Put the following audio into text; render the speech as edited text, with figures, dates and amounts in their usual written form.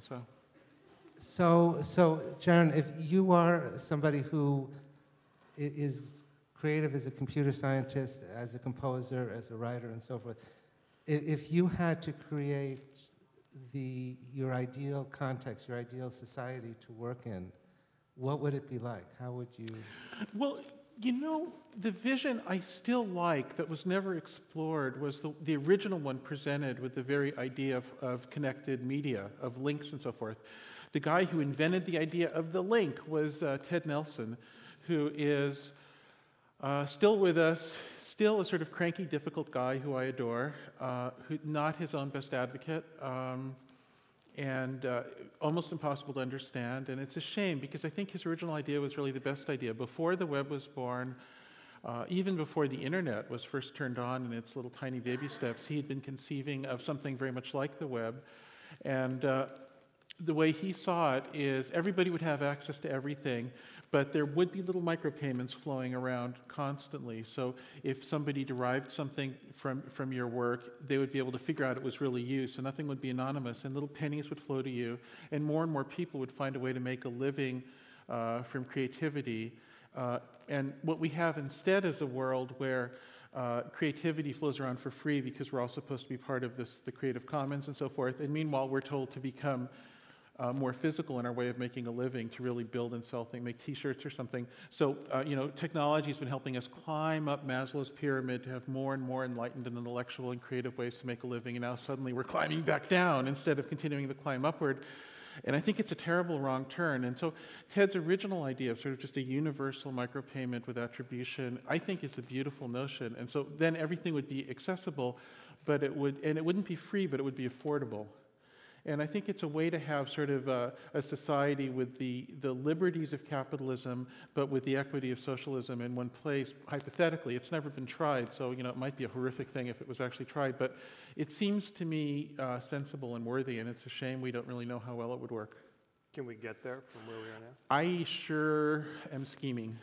and so. So, Jaron, if you are somebody who is creative as a computer scientist, as a composer, as a writer, and so forth, if you had to create your ideal context, your ideal society to work in, what would it be like? How would you? Well, you know, the vision I still like that was never explored was the original one presented with the very idea of connected media, of links and so forth. The guy who invented the idea of the link was Ted Nelson, who is still with us, still a sort of cranky, difficult guy who I adore, who not his own best advocate, and almost impossible to understand. And it's a shame because I think his original idea was really the best idea. Before the web was born, even before the internet was first turned on in its little tiny baby steps, he had been conceiving of something very much like the web. And the way he saw it is everybody would have access to everything, but there would be little micropayments flowing around constantly. So if somebody derived something from your work, they would be able to figure out it was really you, so nothing would be anonymous, and little pennies would flow to you, and more people would find a way to make a living from creativity. And what we have instead is a world where creativity flows around for free because we're all supposed to be part of the Creative Commons and so forth, and meanwhile we're told to become more physical in our way of making a living, to really build and sell things, make t-shirts or something. So, you know, technology has been helping us climb up Maslow's pyramid to have more and more enlightened and intellectual and creative ways to make a living, and now suddenly we're climbing back down instead of continuing the climb upward. And I think it's a terrible wrong turn. And so Ted's original idea of sort of just a universal micropayment with attribution, I think is a beautiful notion. And so then everything would be accessible, but it wouldn't be free, but it would be affordable. And I think it's a way to have sort of a society with the liberties of capitalism, but with the equity of socialism in one place. Hypothetically, it's never been tried, so you know it might be a horrific thing if it was actually tried. But it seems to me sensible and worthy, and it's a shame we don't really know how well it would work. Can we get there from where we are now? I sure am scheming.